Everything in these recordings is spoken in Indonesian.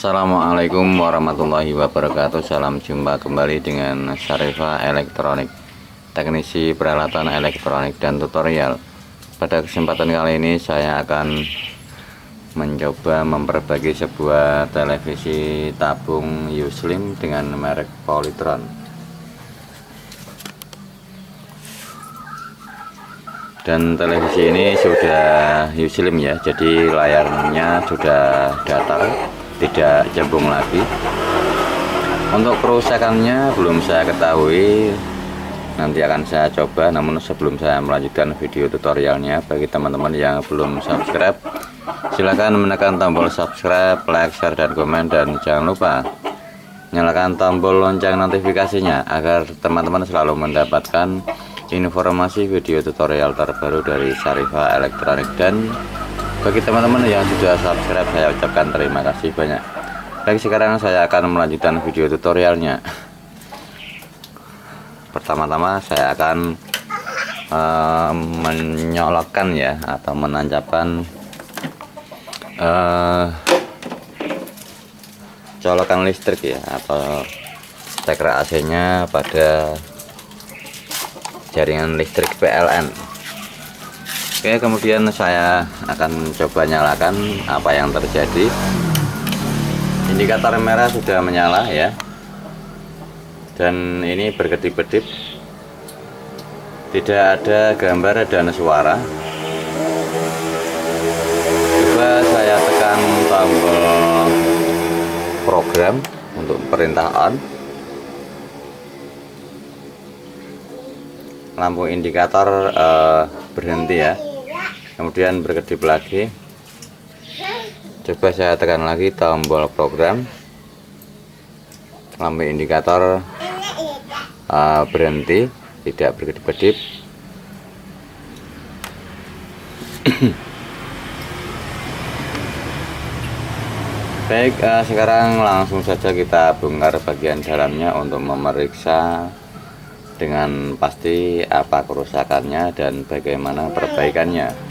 Assalamualaikum warahmatullahi wabarakatuh. Salam jumpa kembali dengan Syarifah Elektronik, teknisi peralatan elektronik dan tutorial. Pada kesempatan kali ini saya akan mencoba memperbaiki sebuah televisi tabung Yuslim dengan merek Polytron. Dan televisi ini sudah Yuslim ya, jadi layarnya sudah datar, tidak cembung lagi. Untuk kerusakannya belum saya ketahui, nanti akan saya coba. Namun sebelum saya melanjutkan video tutorialnya, bagi teman-teman yang belum subscribe, silahkan menekan tombol subscribe, like, share, dan komen. Dan jangan lupa nyalakan tombol lonceng notifikasinya agar teman-teman selalu mendapatkan informasi video tutorial terbaru dari Syarifah Elektronik. Dan bagi teman-teman yang sudah subscribe, saya ucapkan terima kasih banyak. Baik, sekarang saya akan melanjutkan video tutorialnya. Pertama-tama saya akan menyolokkan ya, atau menancapkan colokan listrik ya, atau steker AC nya pada jaringan listrik PLN. Oke, kemudian saya akan coba nyalakan. Apa yang terjadi, indikator merah sudah menyala ya, dan ini berkedip-kedip, tidak ada gambar dan suara. Coba saya tekan tombol program untuk perintah on. Lampu indikator berhenti ya, kemudian berkedip lagi. Coba saya tekan lagi tombol program, lampu indikator berhenti, tidak berkedip-kedip. Baik, sekarang langsung saja kita bongkar bagian dalamnya untuk memeriksa dengan pasti apa kerusakannya dan bagaimana perbaikannya.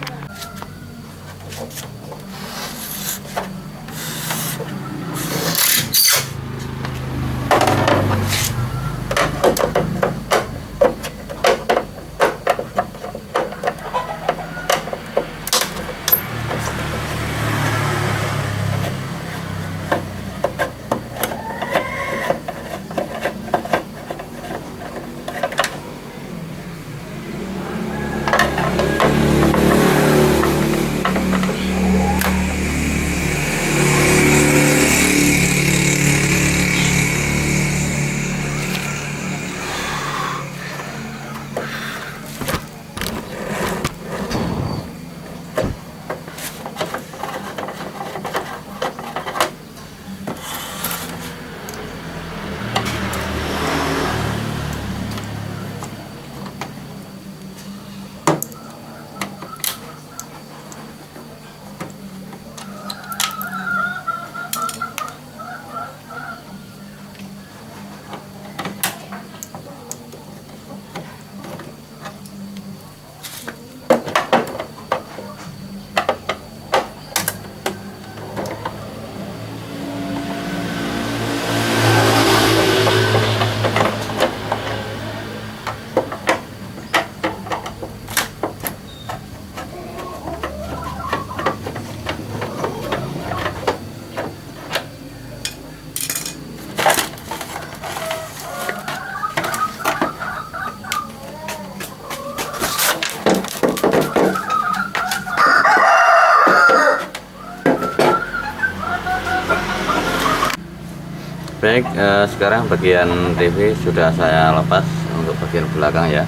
Baik, sekarang bagian TV sudah saya lepas untuk bagian belakang ya,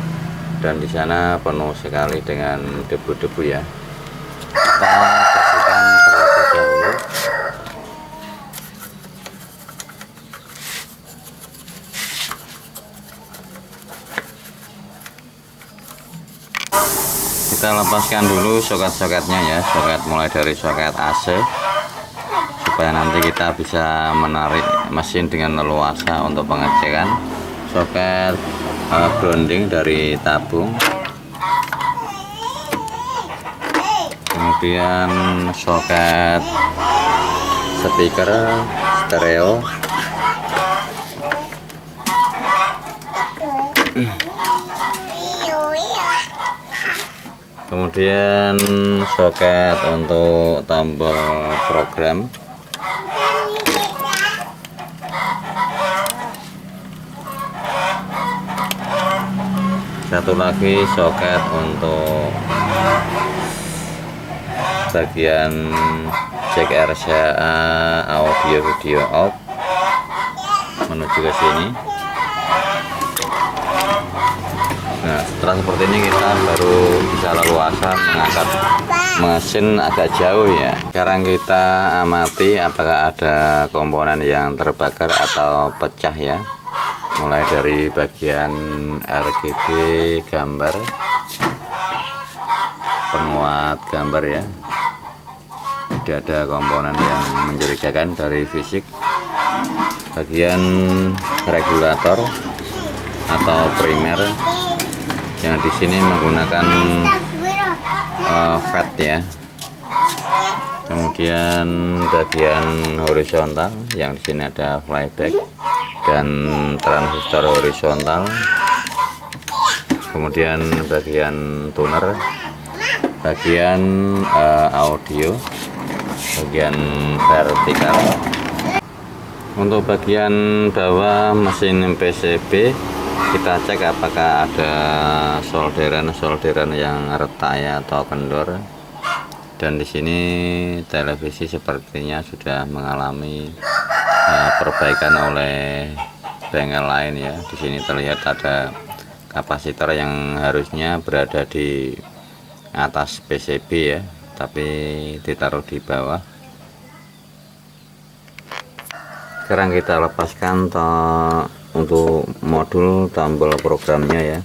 dan di sana penuh sekali dengan debu-debu ya. Kita bersihkan terlebih dahulu. Kita lepaskan dulu soket-soketnya ya, soket mulai dari soket AC, supaya nanti kita bisa menarik mesin dengan leluasa untuk pengecekan. Soket grounding dari tabung, kemudian soket speaker stereo. Kemudian soket untuk tombol program. Satu lagi soket untuk bagian jack RCA audio video out menuju ke sini. Nah, setelah seperti ini kita baru bisa leluasa mengangkat mesin agak jauh ya. Sekarang kita amati apakah ada komponen yang terbakar atau pecah ya. Mulai dari bagian RGB gambar, penguat gambar ya. Tidak ada komponen yang mencurigakan dari fisik. Bagian regulator atau primer yang di sini menggunakan FET ya. Kemudian bagian horizontal yang di sini ada flyback dan transistor horizontal. Kemudian bagian tuner, bagian audio, bagian vertikal. Untuk bagian bawah mesin PCB kita cek apakah ada solderan yang retak ya atau kendor. Dan di sini televisi sepertinya sudah mengalami perbaikan oleh bengkel lain ya. Di sini terlihat ada kapasitor yang harusnya berada di atas PCB ya, tapi ditaruh di bawah. Sekarang kita lepaskan untuk modul tombol programnya ya,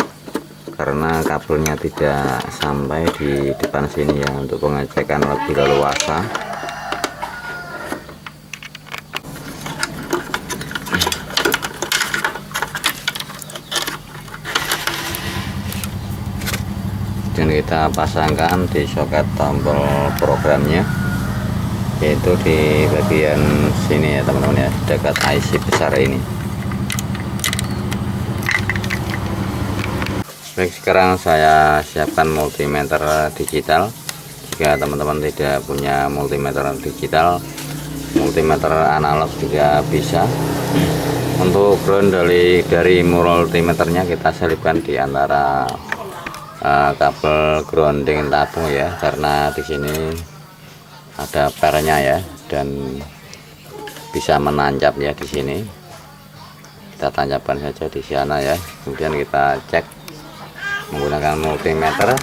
karena kabelnya tidak sampai di depan sini ya, untuk pengecekan lebih leluasa. Dan kita pasangkan di soket tombol programnya, yaitu di bagian sini ya teman-teman ya, dekat IC besar ini. Baik, sekarang saya siapkan multimeter digital. Jika teman-teman tidak punya multimeter digital, multimeter analog juga bisa. Untuk ground dari multimeternya kita selipkan di antara kabel grounding tabung ya, karena di sini ada pernya ya dan bisa menancap ya di sini. Kita tancapkan saja di sana ya. Kemudian kita cek menggunakan multimeter.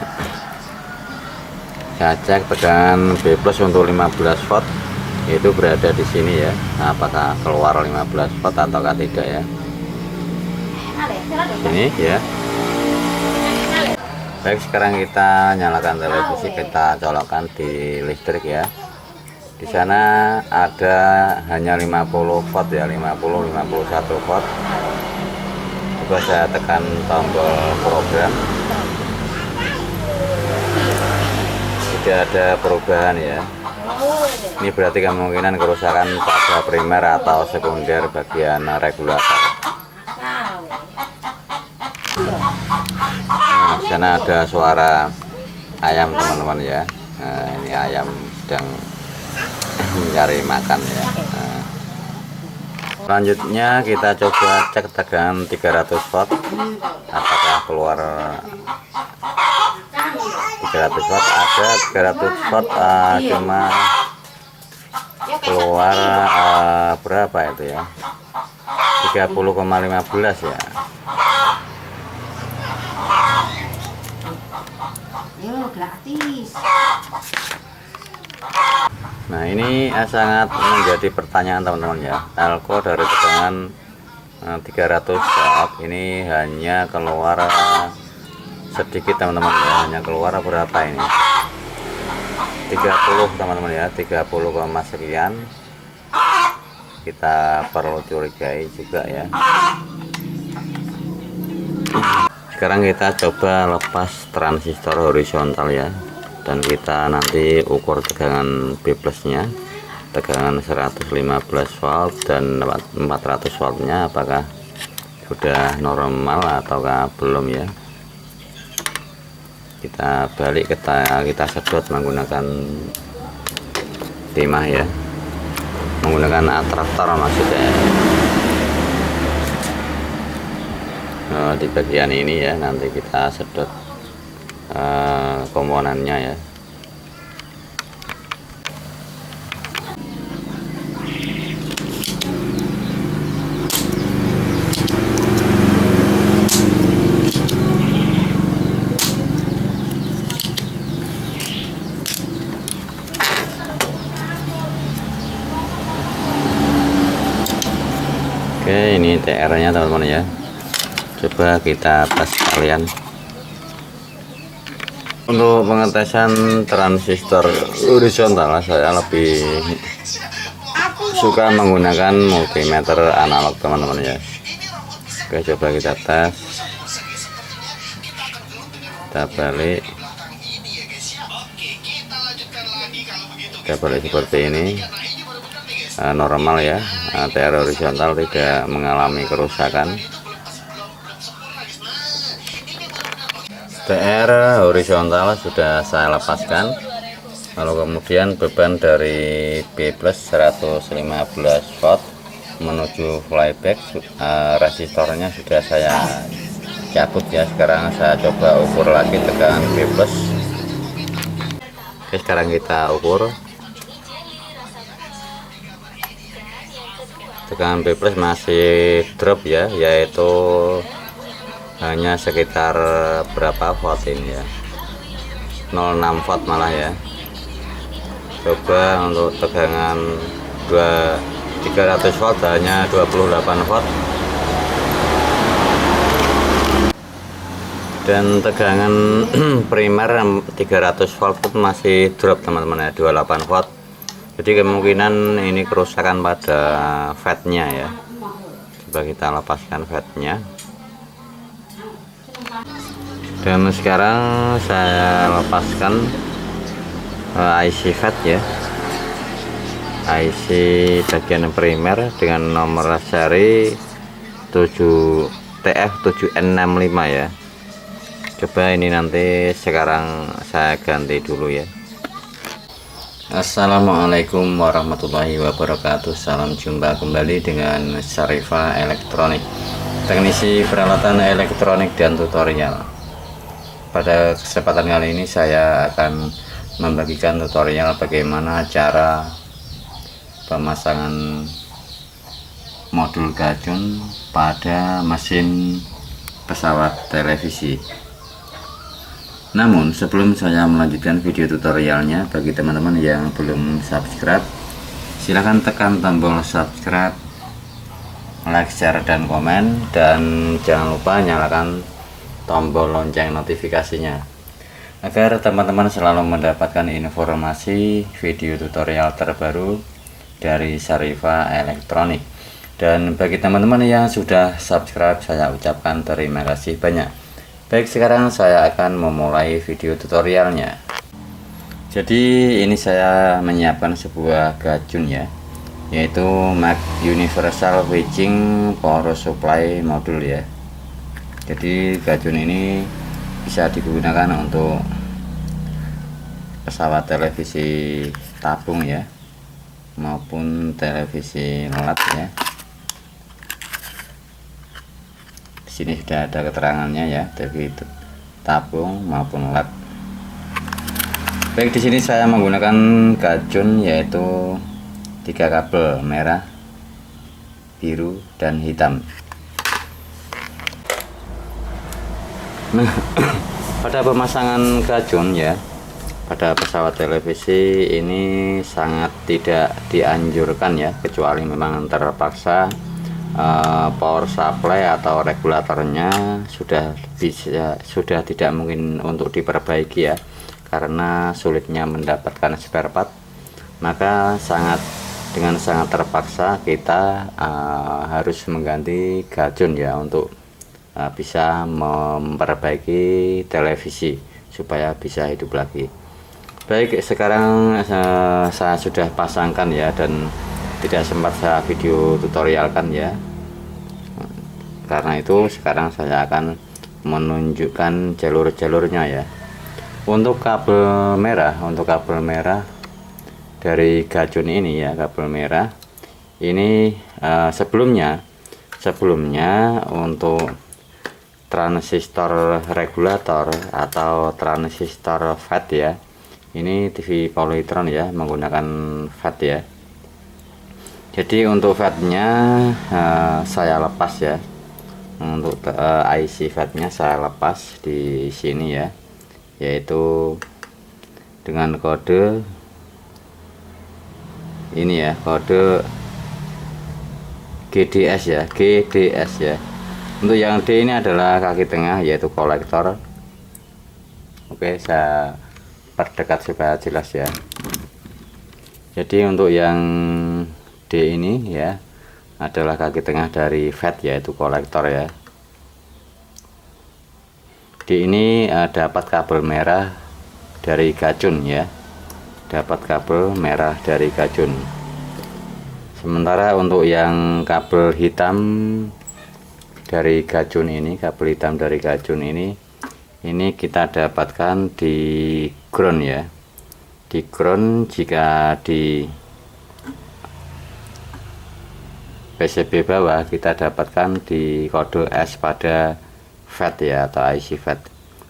Saya cek tegangan B+ untuk 15 watt itu berada di sini ya. Nah, apakah keluar 15 watt ataukah tidak ya? Ini ya. Baik, sekarang kita nyalakan televisi, kita colokkan di listrik ya. Di sana ada hanya 50 watt ya, 51 watt. Coba saya tekan tombol program. Tidak ada perubahan ya. Ini berarti kemungkinan kerusakan pada primer atau sekunder bagian regulator. Nah, di sana ada suara ayam teman-teman ya. Nah, ini ayam sedang mencari makan ya. Nah, selanjutnya kita coba cek tegangan 300 watt, apakah keluar 300 watt. Ada 300 watt cuma keluar berapa itu ya, 30,15 ya. Gratis. Nah, ini sangat menjadi pertanyaan teman-teman ya. Elko dari tegangan 300 watt ini hanya keluar sedikit teman-teman ya, hanya keluar berapa ini, 30 teman-teman ya, 30, sekian. Kita perlu curigai juga ya. Sekarang kita coba lepas transistor horizontal ya, dan kita nanti ukur tegangan B+ nya. tegangan 115 volt dan 400 voltnya apakah sudah normal ataukah belum ya. Kita balik, kita sedot menggunakan timah ya, menggunakan atraktor maksudnya. Di bagian ini ya, nanti kita sedot komponennya ya. Oke, ini TR nya teman-teman ya, coba kita tes sekalian. Untuk pengetesan transistor horizontal saya lebih suka menggunakan multimeter analog teman-teman ya. Oke, coba kita tes, kita balik seperti ini. Normal ya, TR horizontal tidak mengalami kerusakan. TR horizontal sudah saya lepaskan, lalu kemudian beban dari B plus 115 volt menuju flyback, resistornya sudah saya cabut ya. Sekarang saya coba ukur lagi tegangan B plus. Oke, sekarang kita ukur tegangan B plus masih drop ya, yaitu hanya sekitar berapa volt ini ya, 06 volt malah ya. Coba untuk tegangan 300 volt hanya 28 volt, dan tegangan primer 300 volt pun masih drop teman-teman ya, 28 volt. Jadi kemungkinan ini kerusakan pada fatnya ya. Coba kita lepaskan fatnya. Dan sekarang saya lepaskan IC fat ya, IC bagian primer dengan nomor seri 7TF7N65 ya. Coba ini nanti sekarang saya ganti dulu ya. Assalamualaikum warahmatullahi wabarakatuh. Salam jumpa kembali dengan Syarifa Elektronik, teknisi peralatan elektronik dan tutorial. Pada kesempatan kali ini saya akan membagikan tutorial bagaimana cara pemasangan modul gajun pada mesin pesawat televisi. Namun sebelum saya melanjutkan video tutorialnya, bagi teman-teman yang belum subscribe, silahkan tekan tombol subscribe, like, share, dan komen, dan jangan lupa nyalakan tombol lonceng notifikasinya agar teman-teman selalu mendapatkan informasi video tutorial terbaru dari Syarifa Elektronik. Dan bagi teman-teman yang sudah subscribe, saya ucapkan terima kasih banyak. Baik, sekarang saya akan memulai video tutorialnya. Jadi ini saya menyiapkan sebuah gajun ya, yaitu Mac Universal Switching Power Supply Modul ya. Jadi gajun ini bisa digunakan untuk pesawat televisi tabung ya, maupun televisi LED ya. Sini sudah ada keterangannya ya, dari tabung maupun LED. Baik, di sini saya menggunakan gajun yaitu 3 kabel, merah, biru, dan hitam. Nah, pada pemasangan gajun ya, pada pesawat televisi ini sangat tidak dianjurkan ya, kecuali memang terpaksa power supply atau regulatornya sudah tidak mungkin untuk diperbaiki ya, karena sulitnya mendapatkan spare part. Maka dengan sangat terpaksa kita harus mengganti gajun ya, untuk bisa memperbaiki televisi supaya bisa hidup lagi. Baik, sekarang saya sudah pasangkan ya, dan tidak sempat saya video tutorial kan ya. Karena itu sekarang saya akan menunjukkan jalur-jalurnya ya. Untuk kabel merah dari gajun ini ya, kabel merah ini sebelumnya untuk transistor regulator atau transistor FET ya, ini TV Polytron ya, menggunakan FET ya. Jadi untuk FET nya saya lepas ya, untuk IC FET nya saya lepas di sini ya, yaitu dengan kode ini ya, kode GDS ya, GDS ya. Untuk yang D ini adalah kaki tengah, yaitu kolektor. Oke, saya perdekat supaya jelas ya. Jadi untuk yang D ini ya adalah kaki tengah dari FET, yaitu kolektor ya. D ini dapat kabel merah dari gajun ya, dapat kabel merah dari gajun. Sementara untuk yang kabel hitam dari gajun ini, kabel hitam dari gajun ini kita dapatkan di ground ya. Di ground jika di PCB bawah kita dapatkan di kode S pada FET ya, atau IC FET.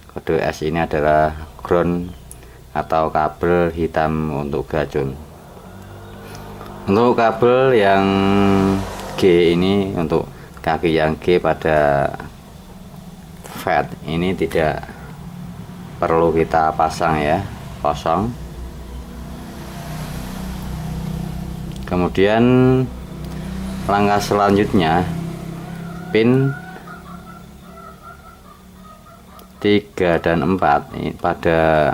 Kode S ini adalah ground atau kabel hitam untuk gajun. Untuk kabel yang G ini, untuk kaki yang G pada FET ini tidak perlu kita pasang ya, kosong. Kemudian langkah selanjutnya, pin 3 dan 4 ini pada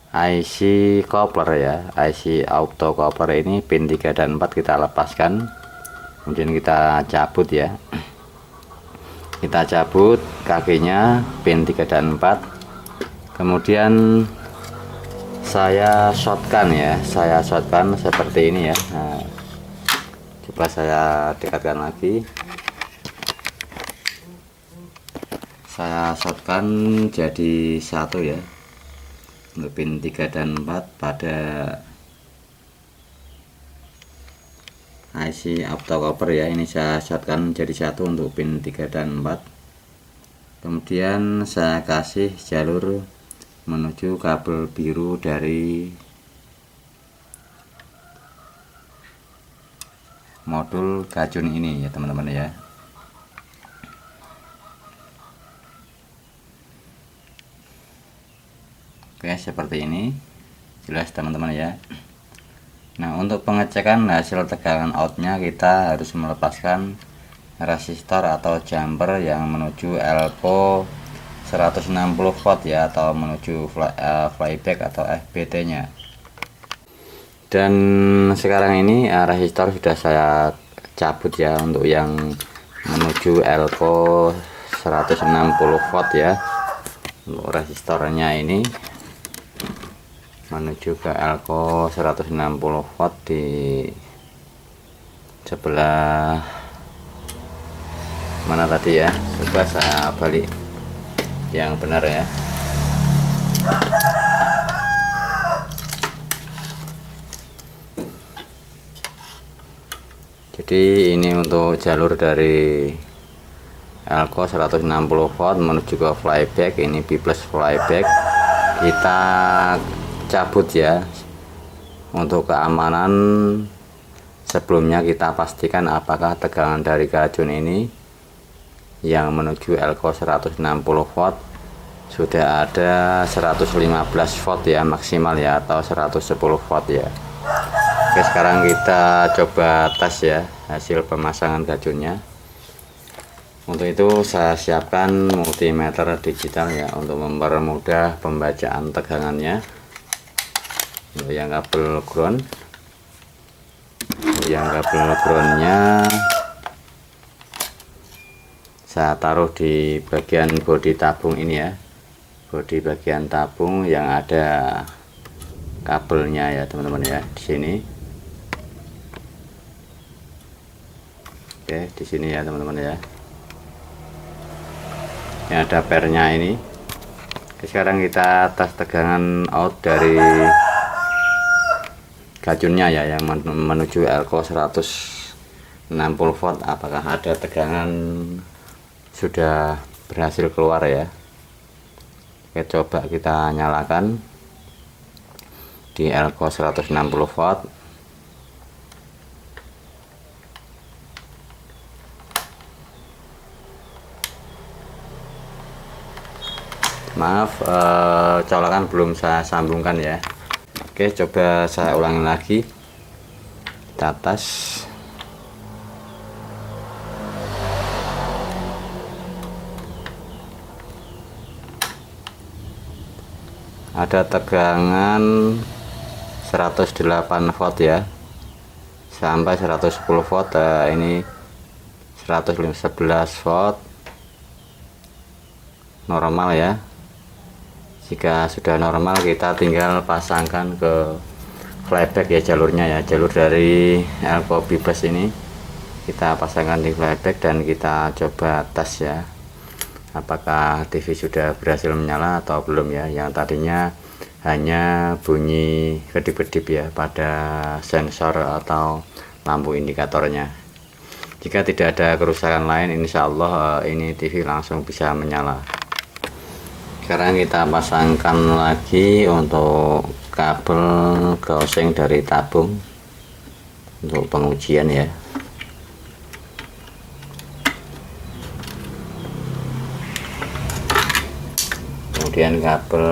IC coupler ya, IC auto coupler ini pin 3 dan 4 kita lepaskan, kemudian kita cabut ya. Kita cabut kakinya pin 3 dan 4, kemudian saya shotkan ya, saya shotkan seperti ini ya. Nah, coba saya dekatkan lagi. Saya shotkan jadi satu ya, untuk pin 3 dan 4 pada IC optocopper ya. Ini saya shotkan jadi satu untuk pin 3 dan 4. Kemudian saya kasih jalur menuju kabel biru dari modul gajun ini ya teman-teman ya. Oke, seperti ini, jelas teman-teman ya. Nah, untuk pengecekan hasil tegangan outnya kita harus melepaskan resistor atau jumper yang menuju LPO 160 volt ya, atau menuju flyback atau FBT nya. Dan sekarang ini resistor sudah saya cabut ya, untuk yang menuju LPO 160 volt ya. Untuk resistornya ini menuju ke elko 160 volt di sebelah mana tadi ya, coba saya balik yang benar ya. Jadi ini untuk jalur dari elko 160 volt menuju ke flyback, ini B plus flyback kita cabut ya. Untuk keamanan sebelumnya kita pastikan apakah tegangan dari gajun ini yang menuju elko 160 volt sudah ada 115 volt ya maksimal ya, atau 110 volt ya. Oke, sekarang kita coba tes ya hasil pemasangan gajunnya. Untuk itu saya siapkan multimeter digital ya, untuk mempermudah pembacaan tegangannya. Untuk yang kabel ground, groundnya saya taruh di bagian bodi tabung ini ya, bodi bagian tabung yang ada kabelnya ya teman-teman ya, di sini. Oke, di sini ya teman-teman ya. Ini ada pernya ini. Sekarang kita tes tegangan out dari gajunnya ya, yang menuju elko 160 volt. Apakah ada tegangan sudah berhasil keluar ya. Oke, coba kita nyalakan di elko 160 volt. Maaf, colokan belum saya sambungkan ya. Oke, coba saya ulangi lagi. Kita tes. Ada tegangan 108 volt ya, sampai 110 volt. Ini 111 volt normal ya. Jika sudah normal, kita tinggal pasangkan ke flyback ya, jalurnya ya, jalur dari elko bibas ini kita pasangkan di flyback dan kita coba tes ya, apakah TV sudah berhasil menyala atau belum ya. Yang tadinya hanya bunyi kedip-kedip ya pada sensor atau lampu indikatornya. Jika tidak ada kerusakan lain, insya Allah ini TV langsung bisa menyala. Sekarang kita pasangkan lagi untuk kabel goseng dari tabung untuk pengujian ya. Kemudian kabel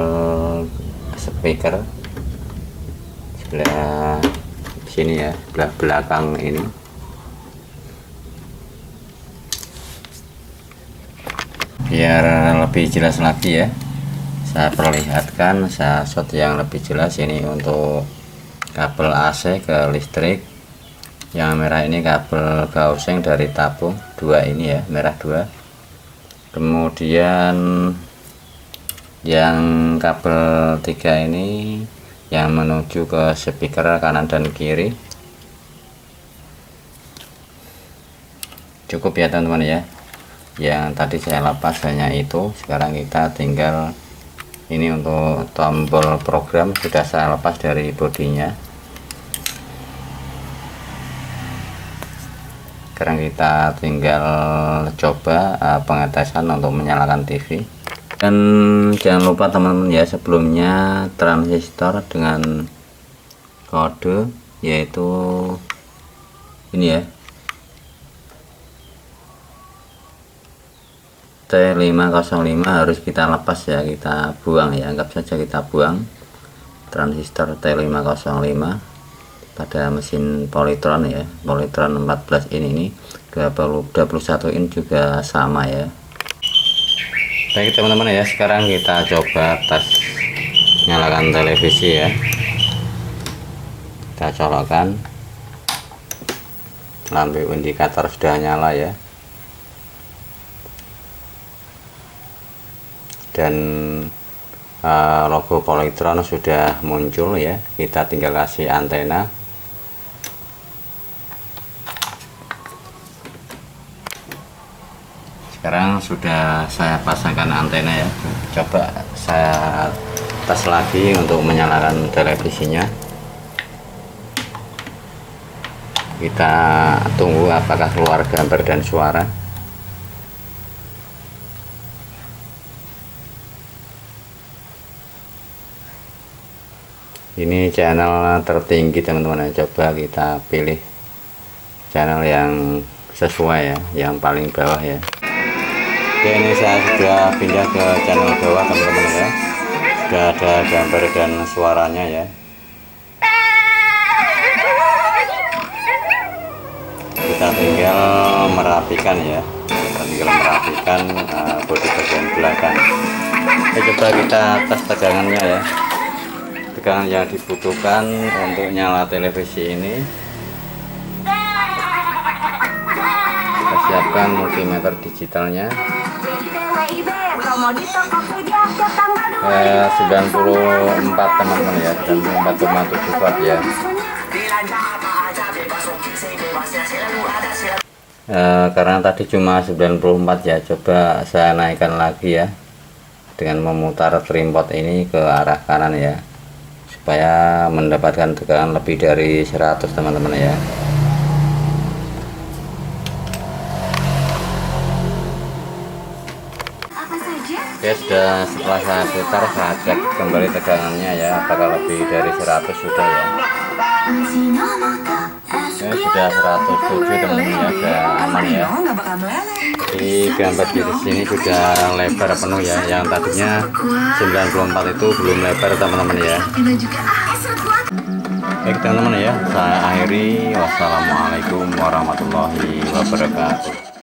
speaker sebelah sini ya, sebelah belakang ini. Biar lebih jelas lagi ya, saya perlihatkan, saya shot yang lebih jelas. Ini untuk kabel AC ke listrik. Yang merah ini kabel goseng dari tabung, dua ini ya, merah dua. Kemudian yang kabel 3 ini yang menuju ke speaker kanan dan kiri. Cukup ya teman-teman ya, yang tadi saya lepas hanya itu. Sekarang kita tinggal ini untuk tombol program sudah saya lepas dari bodinya. Sekarang kita tinggal coba pengetesan untuk menyalakan TV. Dan jangan lupa teman-teman ya, sebelumnya transistor dengan kode yaitu ini ya, T505 harus kita lepas ya, kita buang ya, anggap saja kita buang transistor T505 pada mesin Polytron ya, Polytron 14 ini 21 in juga sama ya. Baik teman-teman ya, sekarang kita coba tes nyalakan televisi ya. Kita colokkan, lampu indikator sudah nyala ya, dan logo Polytron sudah muncul ya. Kita tinggal kasih antena. Sekarang sudah saya pasangkan antena ya. Coba saya tes lagi untuk menyalakan televisinya. Kita tunggu apakah keluar gambar dan suara. Ini channel tertinggi teman-teman, coba kita pilih channel yang sesuai ya, yang paling bawah ya. Oke, ini saya sudah pindah ke channel bawah teman-teman ya, sudah ada gambar dan suaranya ya. Kita tinggal merapikan ya, kita tinggal merapikan bodi bagian belakang. Oke, coba kita tes tegangannya ya. Tegangan yang dibutuhkan untuk nyala televisi ini, kita siapkan multimeter digitalnya. promo di Tokopedia akhir tanggal 94 teman-teman ya, 94,7 watt ya. Karena tadi cuma 94 ya, coba saya naikkan lagi ya dengan memutar trimpot ini ke arah kanan ya, supaya mendapatkan tegangan lebih dari 100 teman-teman ya. Oke, setelah saya putar, saya cek kembali tegangannya ya, apakah lebih dari 100 sudah ya. Ya, sudah 107 teman-teman ya, sudah aman ya. Di gambar di sini sudah lebar penuh ya, yang tadinya 94 itu belum lebar teman-teman ya. Baik teman-teman ya, saya akhiri. Wassalamualaikum warahmatullahi wabarakatuh.